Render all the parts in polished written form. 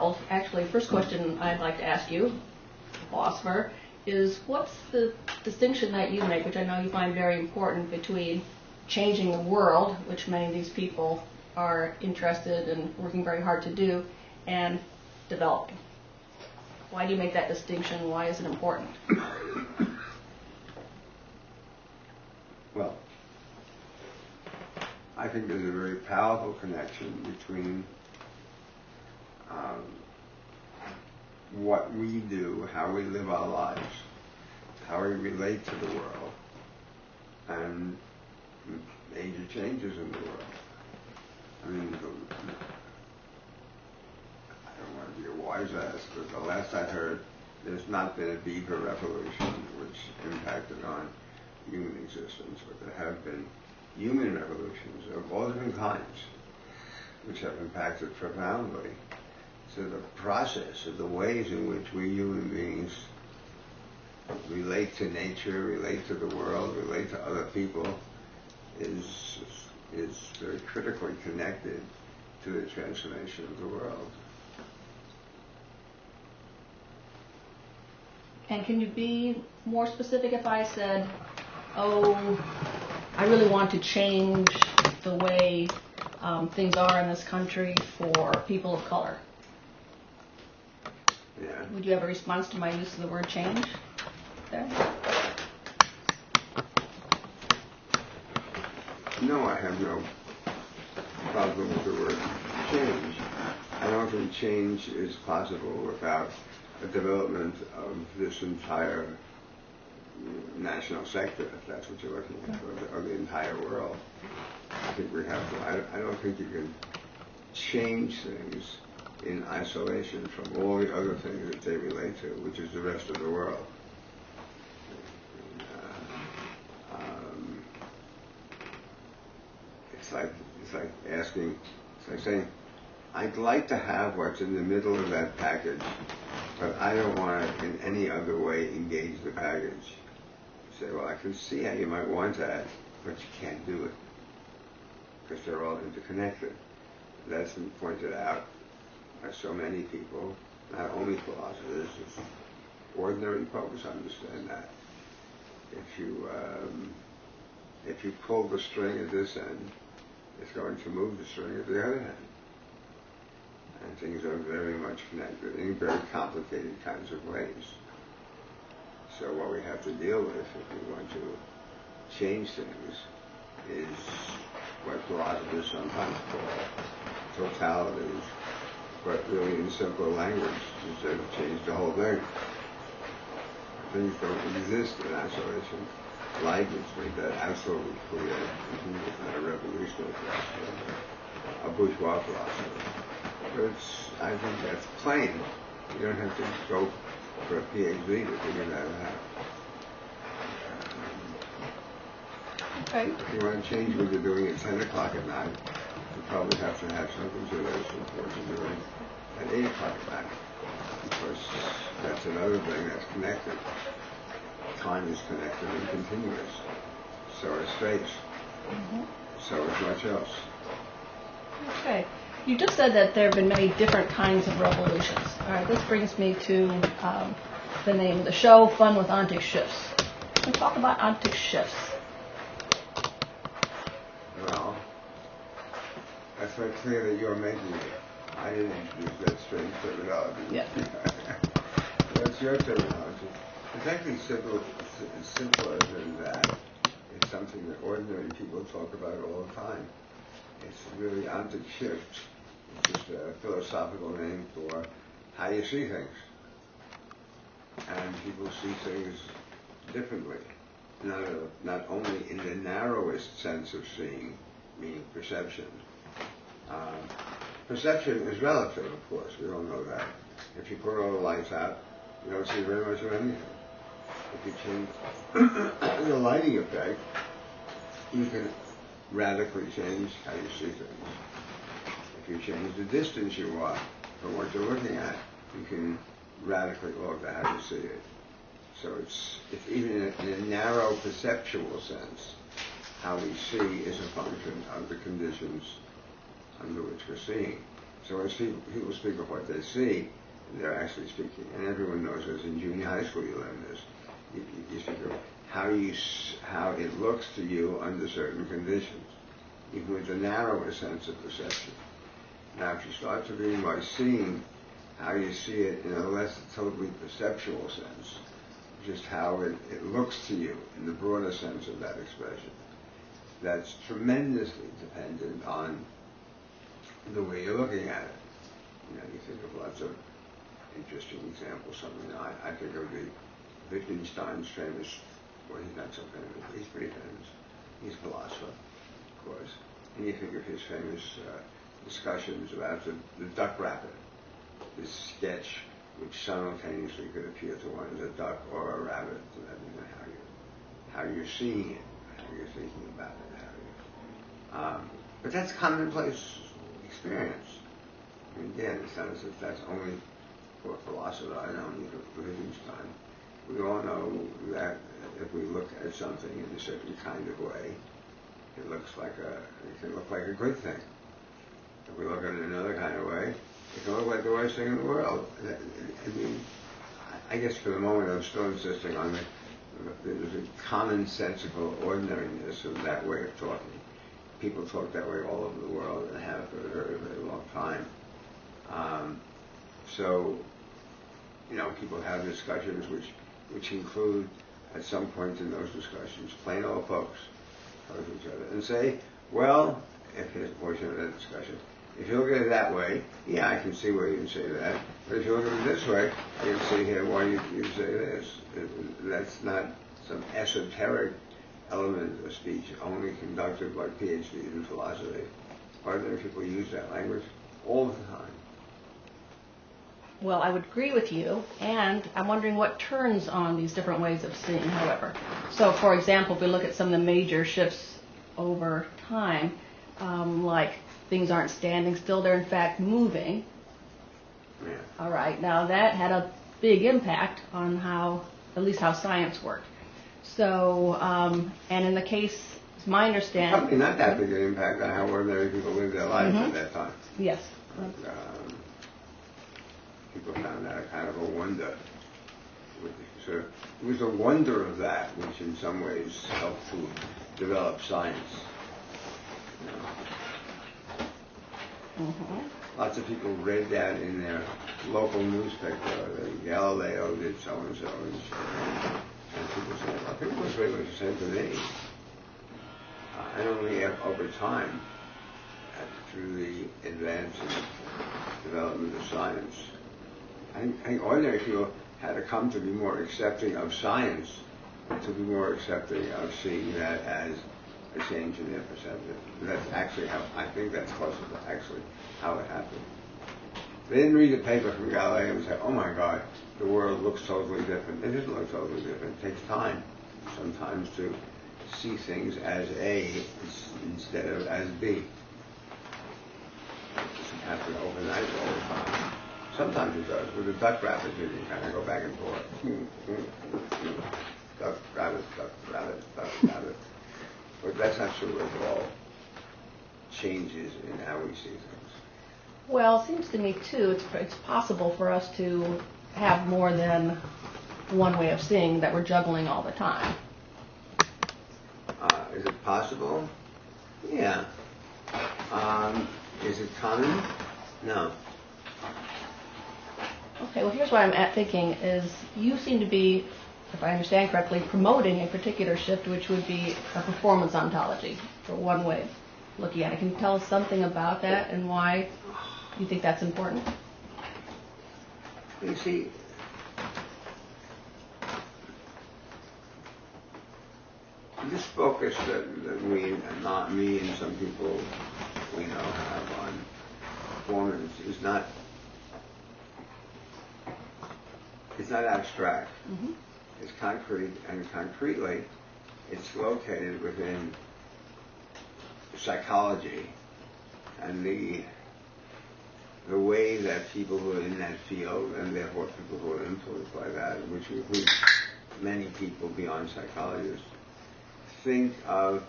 world, actually, first question I'd like to ask you, philosopher, is what's the distinction that you make, which I know you find very important, between changing the world, which many of these people are interested and working very hard to do, and developing? Why do you make that distinction? Why is it important? Well, I think there's a very powerful connection between what we do, how we live our lives, how we relate to the world, and major changes in the world. I mean, I don't want to be a wise ass, but the last I heard, there's not been a beaver revolution which impacted on human existence, but there have been human revolutions of all different kinds which have impacted profoundly. So the process of the ways in which we human beings relate to nature, relate to the world, relate to other people is very critically connected to the transformation of the world. And can you be more specific if I said, oh, I really want to change the way things are in this country for people of color? Yeah. Would you have a response to my use of the word change there? No, I have no problem with the word change. I don't think change is possible without a development of this entire national sector, if that's what you're looking at, or the entire world. I think we have to, I don't think you can change things in isolation from all the other things that they relate to, which is the rest of the world. It's like asking, it's like saying, I'd like to have what's in the middle of that package, but I don't want to in any other way engage the package. You say, well, I can see how you might want that, but you can't do it because they're all interconnected. That's been pointed out by so many people, not only philosophers, ordinary folks understand that. If you pull the string at this end, it's going to move the string at the other end. And things are very much connected in very complicated kinds of ways. So what we have to deal with if we want to change things is what philosophers sometimes call totalities, but really in simple language, instead of change the whole thing. Things don't exist in isolation. Leibniz made that absolutely clear. He was not a revolutionary philosopher, a bourgeois philosopher. But I think that's plain. You don't have to go for a PhD to figure that out. Okay. If you want to change what you're doing at 10 o'clock at night, you probably have to have some consideration for what you're doing at 8 o'clock at night. Because that's another thing that's connected. Time is connected and continuous. So is space. Mm-hmm. So is much else. Okay. You just said that there have been many different kinds of revolutions. All right, this brings me to the name of the show, Fun with Ontic Shifts. Can we talk about ontic shifts? Well, that's very clear that you're making it. I didn't introduce that strange terminology. Yeah. That's your terminology. It's actually simpler than that. It's something that ordinary people talk about all the time. It's really ontic shift. It's just a philosophical name for how you see things. And people see things differently. Not only in the narrowest sense of seeing, meaning perception. Perception is relative, of course. We all know that. If you put all the lights out, you don't see very much of anything. If you change the lighting effect, you can radically change how you see things. If you change the distance you want from what you're looking at, you can radically alter how you see it. So it's even in a narrow perceptual sense, how we see is a function of the conditions under which we're seeing. So when people speak of what they see, they're actually speaking. And everyone knows this. In junior high school, you learn this. You speak of how it looks to you under certain conditions, even with the narrower sense of perception. Now, if you start to read by seeing how you see it in a less totally perceptual sense, just how it looks to you in the broader sense of that expression, that's tremendously dependent on the way you're looking at it. You know, you think of lots of interesting examples. Something I think of the Wittgenstein's famous, well, he's not so famous, but he's pretty famous. He's a philosopher, of course. And you think of his famous discussions about the duck rabbit, this sketch which simultaneously could appear to one as a duck or a rabbit, depending on how you're seeing it, how you're thinking about it, but that's commonplace experience. I mean, again, it's not as if that's only for a philosopher. I know for Wittgenstein. We all know that if we look at something in a certain kind of way, it can look like a good thing. If we look at it another kind of way, it can look like the worst thing in the world. I mean, I guess for the moment I'm still insisting on the commonsensical ordinariness of that way of talking. People talk that way all over the world and have for a very, very long time. So, you know, people have discussions which include, at some point in those discussions, plain old folks talk to each other and say, well, if here's a portion of that discussion, if you look at it that way, yeah, I can see why you can say that. But if you look at it this way, I can see here why you say this. That's not some esoteric element of speech only conducted by PhDs in philosophy. Ordinary people use that language all the time. Well, I would agree with you, and I'm wondering what turns on these different ways of seeing, however. So, for example, if we look at some of the major shifts over time, like things aren't standing still, they're in fact moving. Yeah. All right, now that had a big impact on at least how science worked. So, and in the case, it's my understanding... Probably not that big an impact on how ordinary people lived their lives at that time. Yes. People found that a kind of a wonder. So it was a wonder of that which in some ways helped to develop science. You know. Lots of people read that in their local newspaper. Galileo did so-and-so. And people said, well, people was really the same to me. And only over time, through the advance and development of science, I think ordinary people had to come to be more accepting of science, to be more accepting of seeing that as a change in their perception. That's actually how, I think that's closer to actually how it happened. They didn't read the paper from Galileo and say, oh my God, the world looks totally different. It doesn't look totally different. It takes time sometimes to see things as A instead of as B. It doesn't happen overnight all the time. Sometimes it does. With the duck rabbit, you can kind of go back and forth. Duck, rabbit, duck, rabbit, duck, rabbit. But that's not true at all. Changes in how we see things. Well, it seems to me, too, it's possible for us to have more than one way of seeing that we're juggling all the time. Is it possible? Yeah. Is it common? No. Okay, well, here's what I'm thinking is you seem to be, if I understand correctly, promoting a particular shift, which would be a performance ontology, for one way of looking at it. Can you tell us something about that and why you think that's important? You see, this focus that we, and not me and some people we know have on performance is not, it's not abstract. Mm-hmm. It's concrete, and concretely, it's located within psychology and the way that people who are in that field, and therefore people who are influenced by that, which includes many people beyond psychologists, think of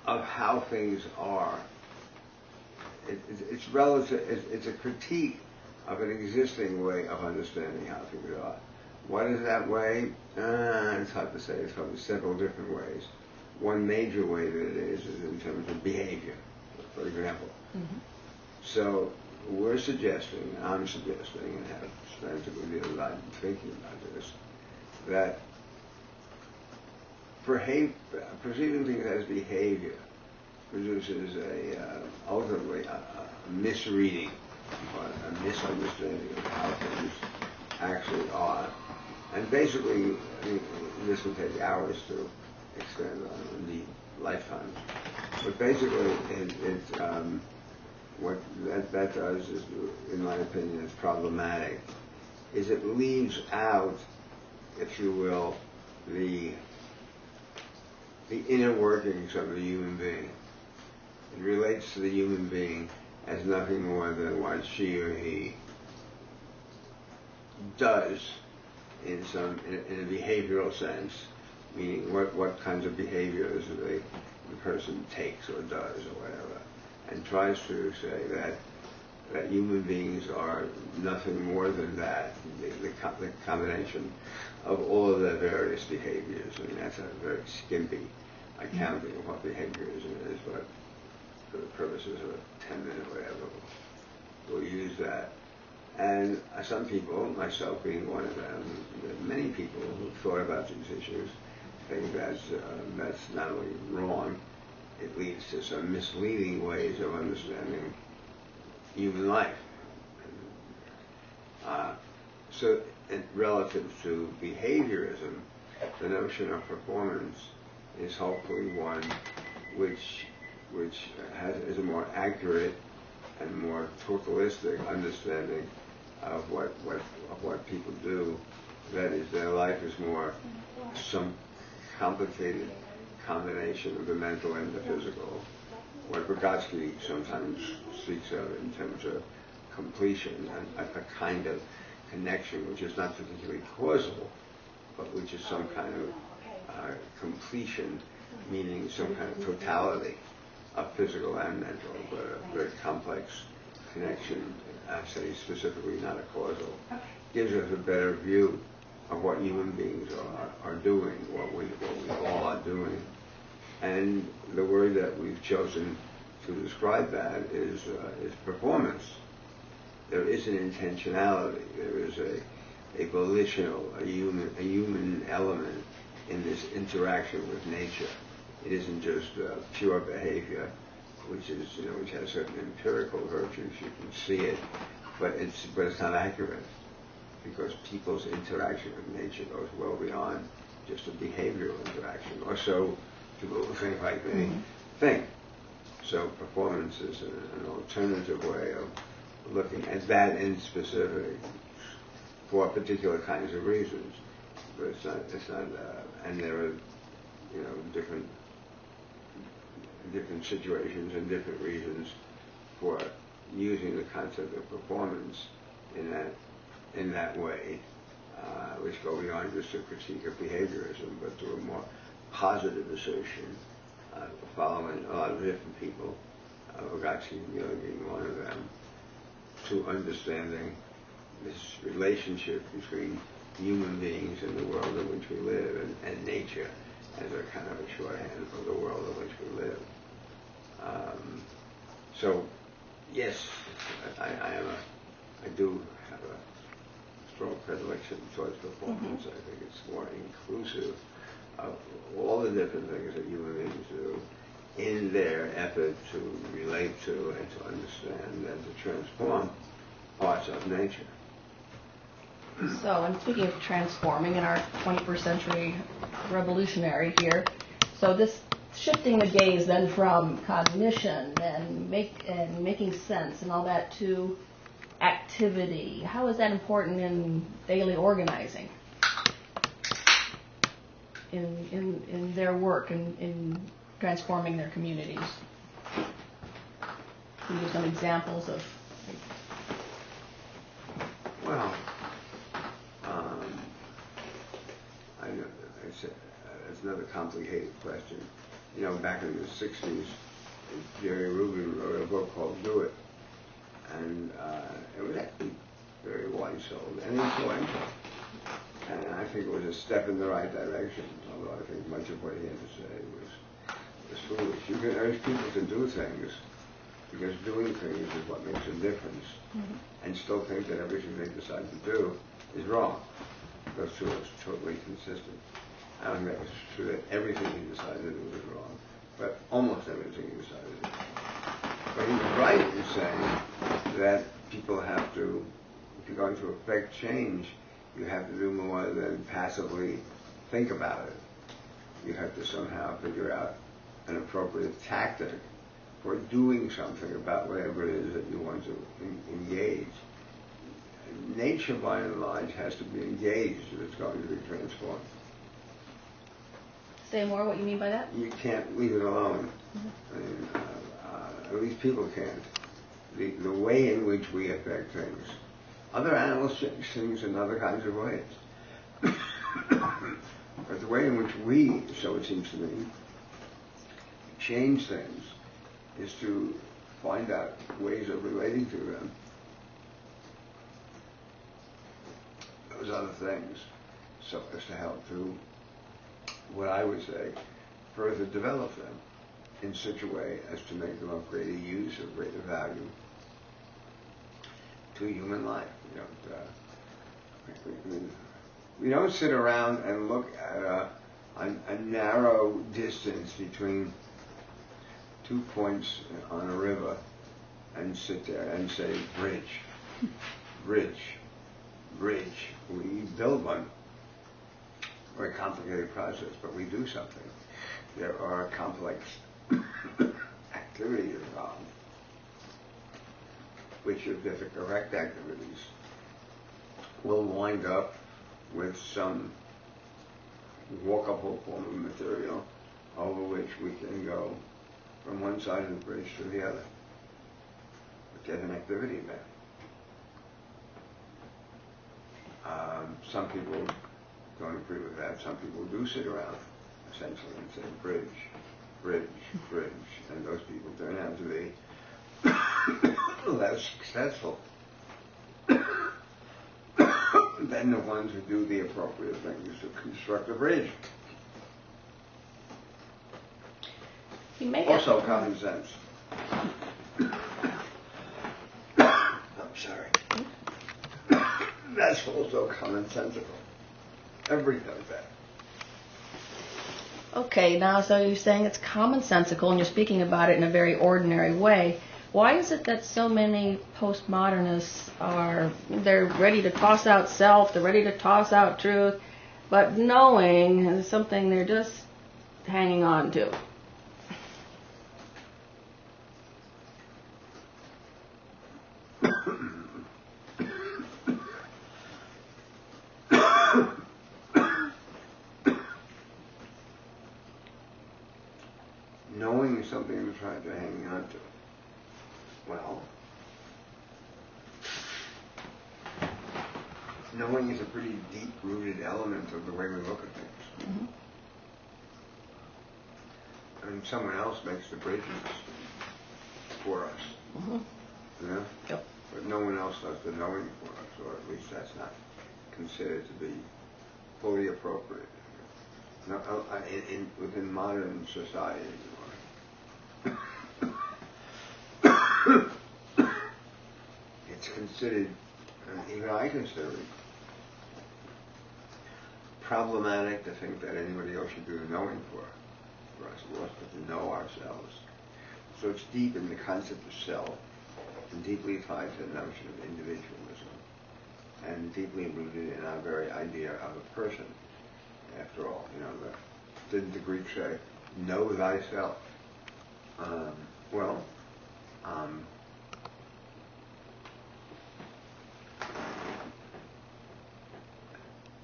how things are it's relative. It's a critique of an existing way of understanding how things are. What is that way? It's hard to say. It's probably several different ways. One major way that it is in terms of behavior, for example. Mm-hmm. So we're suggesting, I'm suggesting, and have spent a good deal of time thinking about this, that perceiving things as behavior produces ultimately a misreading or a misunderstanding of how things actually are. And basically, I mean, this would take hours to expand on, indeed lifetimes. But basically, what that does is, in my opinion, is problematic, is it leaves out, if you will, the inner workings of the human being. It relates to the human being as nothing more than what she or he does in a behavioral sense, meaning what kinds of behaviors the person takes or does or whatever, and tries to say that human beings are nothing more than that, the combination of all of their various behaviors. I mean, that's a very skimpy accounting of what behaviorism is, but for the purposes of a 10-minute whatever, we'll use that. And some people, myself being one of them, many people who've thought about these issues, think that's not only wrong, it leads to some misleading ways of understanding human life. So, relative to behaviorism, the notion of performance is hopefully one which is a more accurate and more totalistic understanding of what people do. That is, their life is more some complicated combination of the mental and the physical. What Vygotsky sometimes speaks of in terms of completion, a kind of connection which is not particularly causal, but which is some kind of completion, meaning some kind of totality of physical and mental, but a very complex connection, I say specifically not a causal, gives us a better view of what human beings are doing, what we all are doing. And the word that we've chosen to describe that is performance. There is an intentionality, there is a volitional, a human element in this interaction with nature. It isn't just pure behavior, which has certain empirical virtues. You can see it, but it's not accurate, because people's interaction with nature goes well beyond just a behavioral interaction, or so people who think like they think. So performance is an alternative way of looking at that in specific for particular kinds of reasons. But it's not, and there are, different situations and different reasons for using the concept of performance in that way, which go beyond just a critique of behaviorism, but to a more positive assertion, following a lot of different people, Vygotsky being one of them, to understanding this relationship between human beings in the world in which we live and nature as a kind of a shorthand for the world in which we live. So, yes, I do have a strong predilection towards performance. I think it's more inclusive of all the different things that human beings do in their effort to relate to and to understand and to transform parts of nature. So, and speaking of transforming in our 21st century revolutionary here, so this shifting the gaze then from cognition and making sense and all that to activity, how is that important in daily organizing? In their work, in transforming their communities? Can you give some examples of? Well, I know that's another complicated question. Back in the 60s, Jerry Rubin wrote a book called Do It. And it was actually very wise-souled and influential. And I think it was a step in the right direction, although I think much of what he had to say was foolish. You can urge people to do things because doing things is what makes a difference, and still think that everything they decide to do is wrong. Those two are totally consistent. I don't think that was true that everything he decided to do was wrong, but almost everything he decided to do. But he was right in saying that people have to, if you're going to affect change, you have to do more than passively think about it. You have to somehow figure out an appropriate tactic for doing something about whatever it is that you want to engage. Nature, by and large, has to be engaged if it's going to be transformed. Say more what you mean by that? You can't leave it alone. I mean, at least people can't. The way in which we affect things. Other animals change things in other kinds of ways. But the way in which we, so it seems to me, change things is to find out ways of relating to them. Those other things, so as to help to, what I would say, further develop them in such a way as to make them of greater use or greater value to human life. We don't sit around and look at a narrow distance between 2 points on a river and sit there and say, bridge, bridge, bridge. We build one. Very complicated process, but we do something. There are complex activities involved, which if they're the correct activities, will wind up with some walkable form of material over which we can go from one side of the bridge to the other. But there's an activity there. Some people don't agree with that. Some people do sit around, essentially, and say, bridge, bridge, bridge. And those people turn out to be less successful than the ones who do the appropriate things to construct a bridge. Also common sense. I'm sorry. That's also commonsensical. Everybody does that. Okay, now so you're saying it's commonsensical and you're speaking about it in a very ordinary way. Why is it that so many postmodernists they're ready to toss out self, they're ready to toss out truth, but knowing is something they're just hanging on to? Knowing is something we're trying to hang on to. Well, knowing is a pretty deep-rooted element of the way we look at things. Mm-hmm. I mean, someone else makes the bridges for us. Mm-hmm. You know? Yep. But no one else does the knowing for us, or at least that's not considered to be fully appropriate. No, within modern society, it's considered, even I consider it, problematic to think that anybody else should do the knowing for us. We also have to know ourselves. So it's deep in the concept of self, and deeply tied to the notion of individualism, and deeply rooted in our very idea of a person. After all, didn't the Greeks say, know thyself?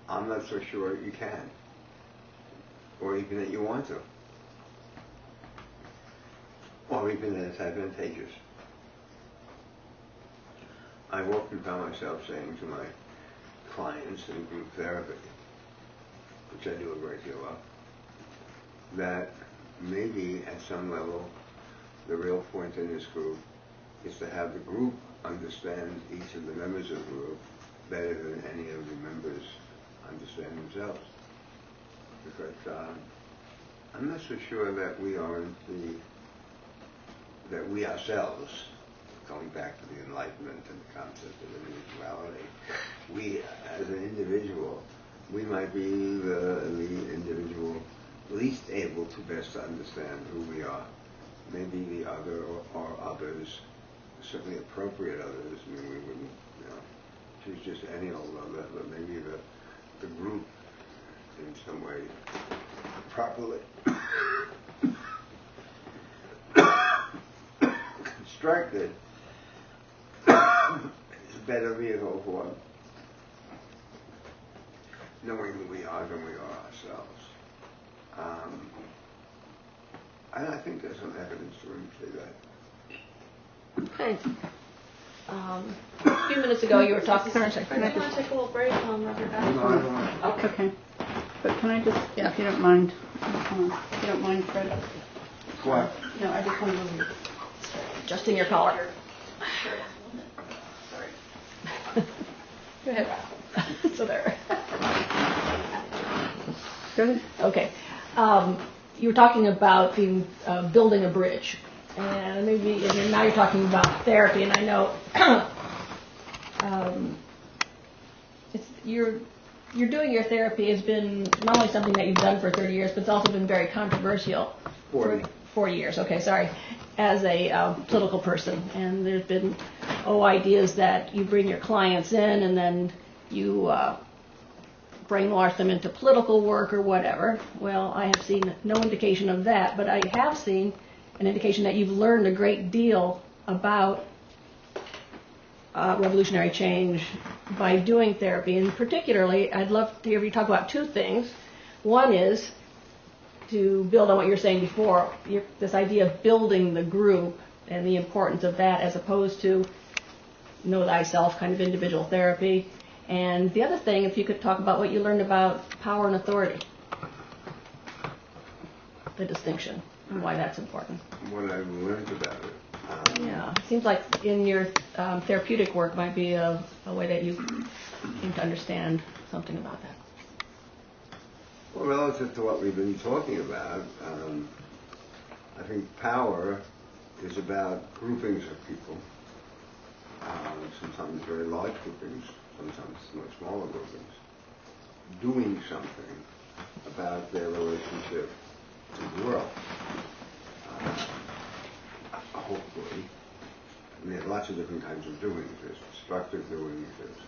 I'm not so sure you can, or even that you want to, or even that it's advantageous. I often found myself saying to my clients in group therapy, which I do a great deal of, that maybe at some level the real point in this group is to have the group understand each of the members of the group better than any of the members understand themselves. Because I'm not so sure that we ourselves, going back to the Enlightenment and the concept of individuality, we as an individual, we might be the individual least able to best understand who we are. Maybe the other or others, certainly appropriate others. I mean, we wouldn't, choose just any old other, but maybe the group in some way properly constructed is a better vehicle for knowing who we are than we are ourselves. And I think there's some evidence to indicate that. Okay. A few minutes ago, you were talking. Can I just take a little break and I'll rub your back? No, I don't want to. Okay. But can I just, if you don't mind, Fred? What? No, I just want to move you. Adjusting your collar. Sorry. Go ahead. So there. Go ahead. Okay. You were talking about the building a bridge, and and now you're talking about therapy, and I know you're doing your therapy has been not only something that you've done for 30 years, but it's also been very controversial. 40. 40 years, okay, sorry, as a political person. And there's been, ideas that you bring your clients in and then you brainwash them into political work or whatever. Well, I have seen no indication of that, but I have seen an indication that you've learned a great deal about revolutionary change by doing therapy. And particularly, I'd love to hear you talk about two things. One is to build on what you were saying before, this idea of building the group and the importance of that as opposed to know thyself kind of individual therapy. And the other thing, if you could talk about what you learned about power and authority, the distinction, and why that's important. What I've learned about it. Yeah, it seems like in your therapeutic work might be a way that you seem to understand something about that. Well, relative to what we've been talking about, I think power is about groupings of people, sometimes very large groupings, sometimes much smaller groupings, doing something about their relationship to the world. Hopefully. I mean, there are lots of different kinds of doings. There's constructive doings, there's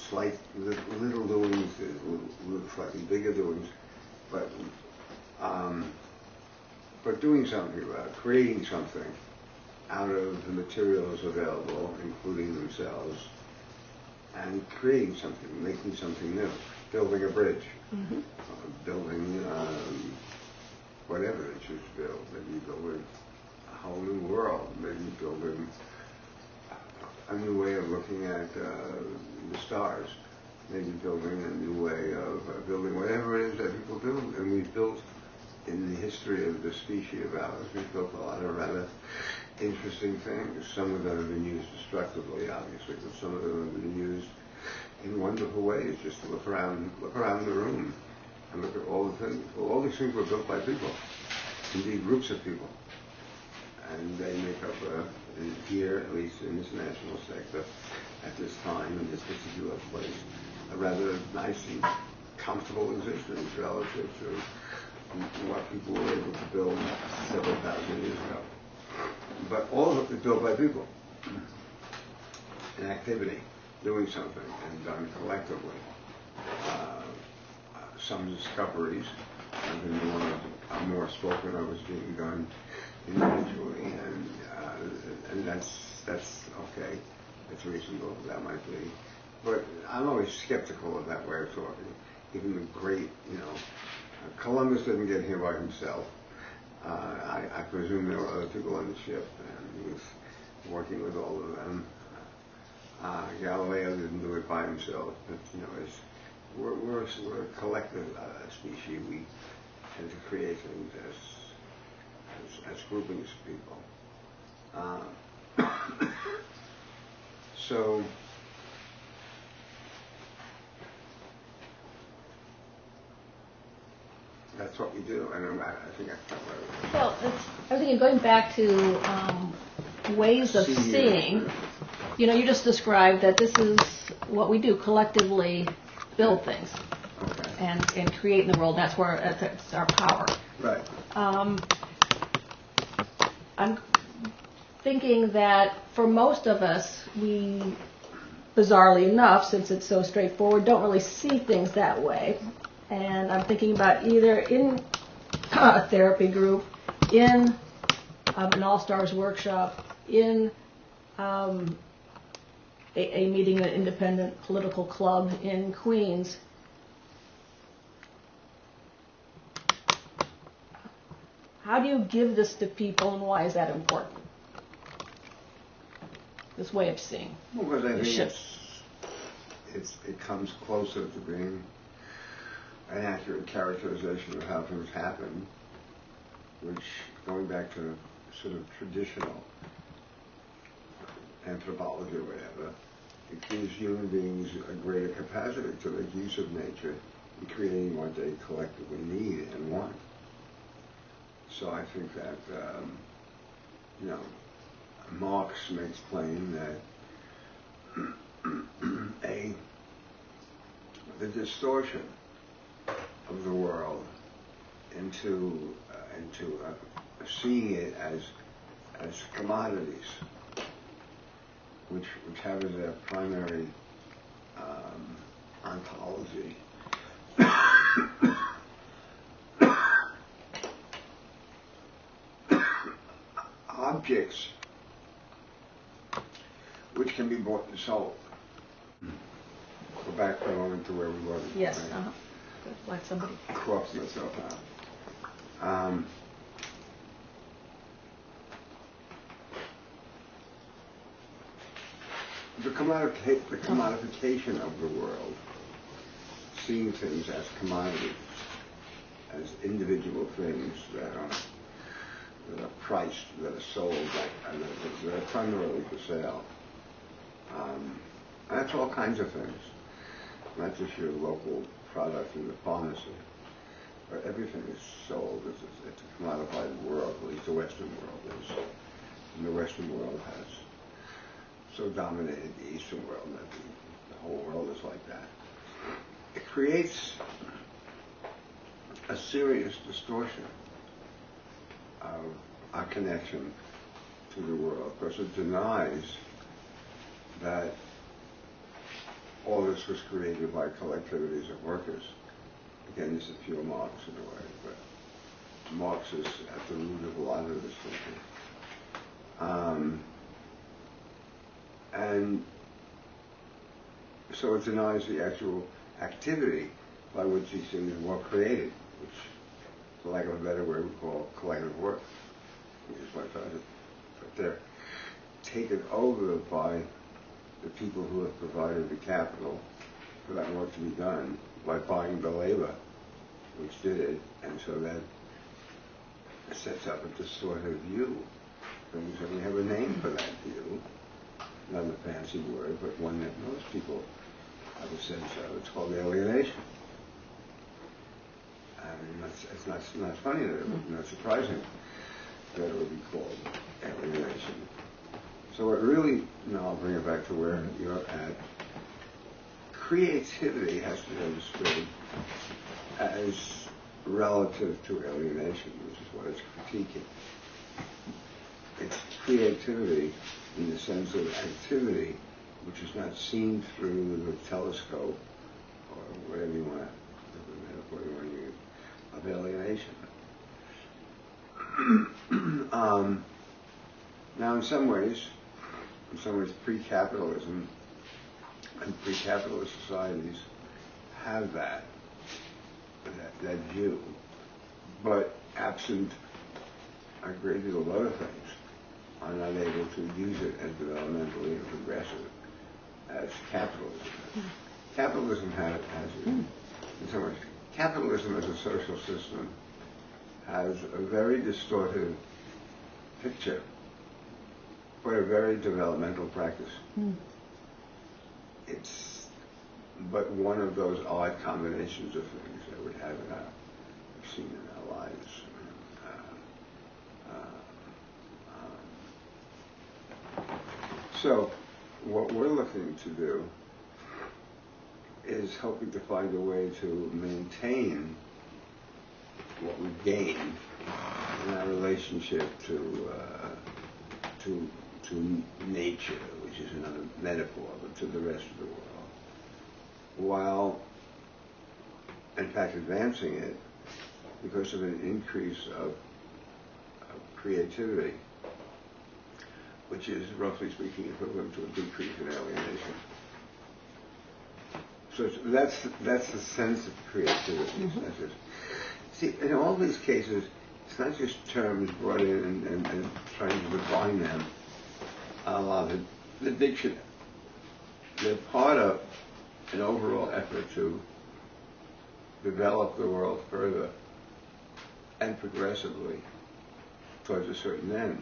slight little doings, there's little slightly bigger doings, but doing something about it, creating something out of the materials available, including themselves, and creating something, making something new, building a bridge, building whatever it choose to build. Maybe building a whole new world, maybe building a new way of looking at the stars, maybe building a new way of building whatever it is that people do. And we've built, in the history of the species of ours, we've built a lot of rather interesting things. Some of them have been used destructively, obviously, but some of them have been used in wonderful ways. Just to look around the room and look at all the things. Well, all these things were built by people, indeed groups of people. And they make up, here, at least in this national sector, at this time, in this particular place, a rather nice and comfortable existence relative to what people were able to build several thousand years ago. But all of it is built by people. An activity, doing something, and done collectively. Some discoveries, and more spoken of as being done individually, and that's okay. It's reasonable. That might be, but I'm always skeptical of that way of talking. Even the great, Columbus didn't get here by himself. I presume there were other people on the ship, and he was working with all of them. Galileo didn't do it by himself, but we're a collective species. We tend to create things as groupings of people. So that's what we do, and I think that's not what it is. Well, I was thinking, going back to ways of seeing, you just described that this is what we do, collectively build things and create in the world. That's where it's our power. Right. I'm thinking that for most of us, we, bizarrely enough, since it's so straightforward, don't really see things that way. And I'm thinking about either in a therapy group, in an All-Stars workshop, in a meeting at an independent political club in Queens. How do you give this to people, and why is that important? This way of seeing. Well, because I think it comes closer to being an accurate characterization of how things happen, which, going back to sort of traditional anthropology or whatever, it gives human beings a greater capacity to make use of nature in creating what they collectively need and want. So I think that, Marx makes plain that the distortion of the world into seeing it as commodities, which have as their primary ontology objects which can be bought and sold. Go back for a moment to where we were. Yes. Like somebody crossed myself out. The commodification of the world, seeing things as commodities, as individual things that are priced, that are sold, that are primarily for sale. That's all kinds of things, not just your local product in the pharmacy, but everything is sold. It's a commodified world, at least the Western world is. And the Western world has so dominated the Eastern world that the whole world is like that. It creates a serious distortion of our connection to the world, because it denies that all this was created by collectivities of workers. Again, this is pure Marx in a way, but Marx is at the root of a lot of this thinking. And so it denies the actual activity by which these things were created, which, for lack of a better word, we call collective work. But they're taken over by the people who have provided the capital for that work to be done by buying the labor, which did it, and so that sets up a distorted view. And we have a name for that view, not a fancy word, but one that most people have a sense of. It's called alienation. And it's not funny, that it would be not surprising that it would be called alienation. So it really, now I'll bring it back to where you're at. Creativity has to be understood as relative to alienation, which is what it's critiquing. It's creativity in the sense of activity which is not seen through the telescope, or whatever you want to use, of alienation. Now, in some ways, pre-capitalism and pre-capitalist societies have that view, but absent a great deal of other things, are not able to use it as developmentally and progressive as capitalism. Capitalism has in some ways, capitalism as a social system has a very distorted picture, but a very developmental practice. It's but one of those odd combinations of things that we have seen in our lives. So what we're looking to do is hoping to find a way to maintain what we gain in our relationship to nature, which is another metaphor, but to the rest of the world, while in fact advancing it because of an increase of creativity, which is roughly speaking equivalent to a decrease in alienation. So that's the sense of creativity. Mm-hmm. See, in all these cases, it's not just terms brought in and trying to define them a la the dictionary. They're part of an overall effort to develop the world further and progressively towards a certain end.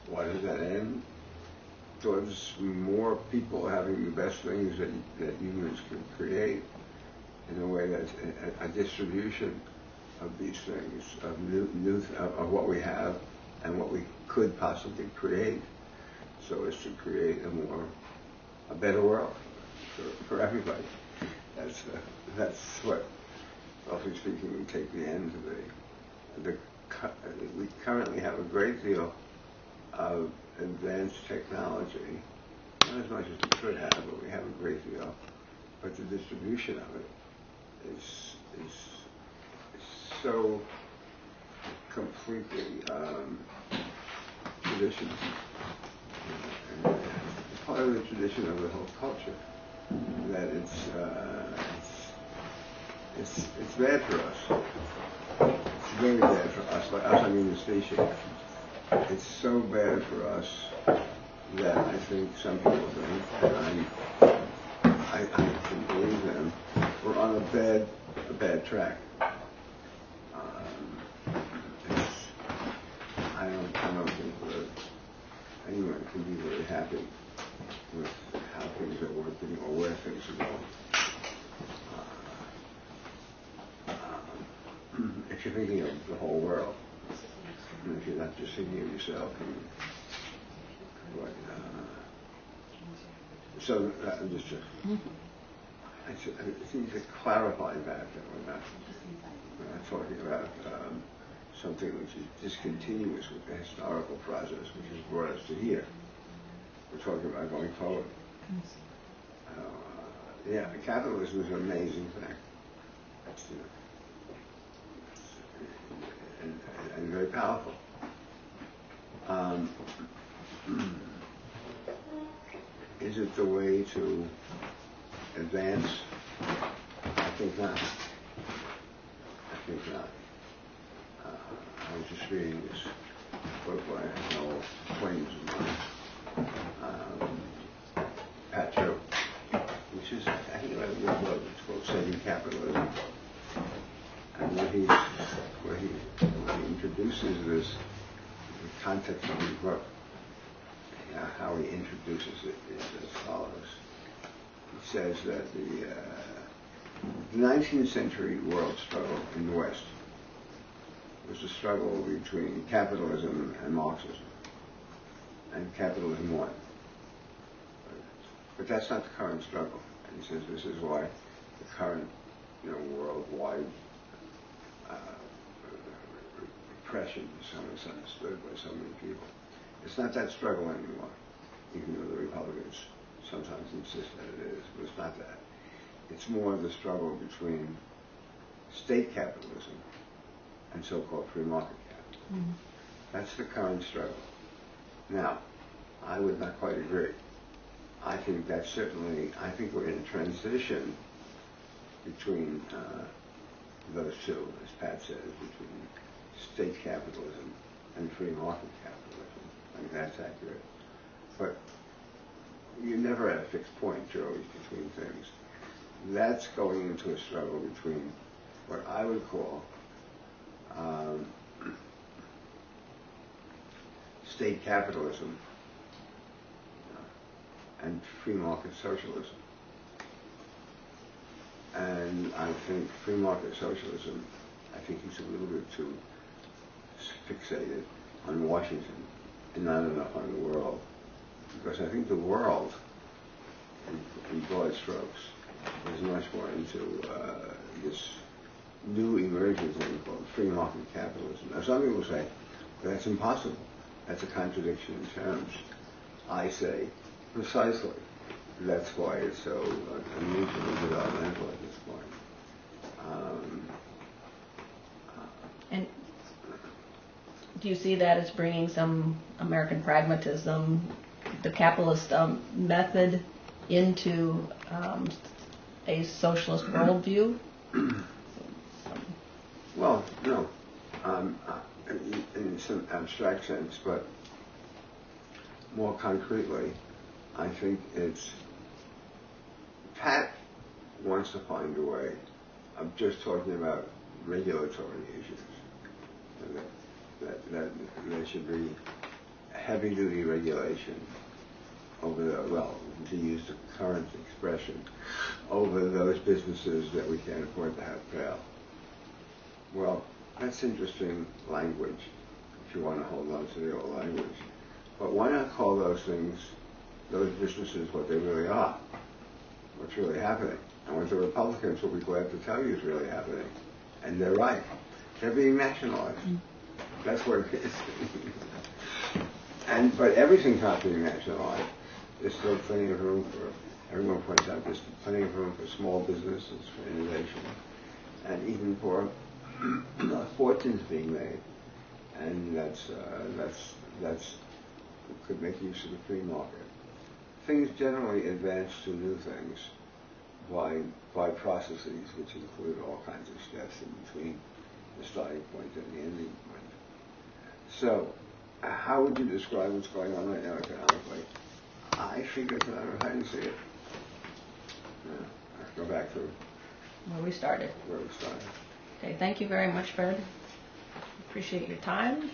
What is that end? Towards more people having the best things that humans can create in a way that's a distribution of these things, of what we have and what we could possibly create, so as to create a better world for everybody. That's what, roughly speaking, we take the end of we currently have a great deal of advanced technology, not as much as we could have, but we have a great deal. But the distribution of it is so completely traditional, and part of the tradition of the whole culture, that it's bad for us. It's very bad for us. By us, I mean the species. It's so bad for us that I think some people think, and I can believe them, we're on a bad track. I don't think that anyone can be very happy with how things are working or where things are going. If you're thinking of the whole world, and if you're not just thinking of yourself, so just I think to clarify that we're not talking about something which is discontinuous with the historical process which has brought us to here. We're talking about going forward. Capitalism is an amazing thing. And very powerful. Is it the way to advance? I think not. I was just reading this book by an old acquaintance of mine, Pat Joe, which is, I think, a rather good book. It's called Saving Capitalism. And where he introduces this, the context of the book, how he introduces it is as follows. He says that the 19th century world struggle in the West was a struggle between capitalism and Marxism, and capitalism won. But that's not the current struggle. And he says this is why the current, worldwide repression is so misunderstood by so many people. It's not that struggle anymore, even though the Republicans sometimes insist that it is, but it's not that. It's more the struggle between state capitalism and so-called free market capitalism. Mm-hmm. That's the current struggle. Now, I would not quite agree. I think we're in a transition between those two, as Pat says, between state capitalism and free market capitalism. I think that's accurate. But you never at a fixed point, you're always between things. That's going into a struggle between what I would call state capitalism and free market socialism. And I think free market socialism, I think he's a little bit too fixated on Washington and not enough on the world. Because I think the world, in broad strokes, is much more into this new emerging thing called free market capitalism. Now some people say, that's impossible. That's a contradiction in terms. I say, precisely. That's why it's so unusually developmental at this point. And do you see that as bringing some American pragmatism, the capitalist method, into a socialist worldview? Well, no, in some abstract sense, but more concretely, I think it's Pat wants to find a way of just talking about regulatory issues. That there should be heavy-duty regulation over the, well, to use the current expression, over those businesses that we can't afford to have fail. Well, that's interesting language, if you want to hold on to the old language. But why not call those things, those businesses, what they really are, what's really happening, and what the Republicans will be glad to tell you is really happening. And they're right. They're being nationalized. That's what it is. But everything's not being nationalized. There's still plenty of room for, everyone points out, there's plenty of room for small businesses, for innovation, and even for fortunes being made. And that's could make use of the free market. Things generally advance to new things by processes which include all kinds of steps in between the starting point and the ending point. So, how would you describe what's going on right now economically? I think it's a matter of how you see it. Go back to Where we started. where we started. Okay, thank you very much, Fred. Appreciate your time.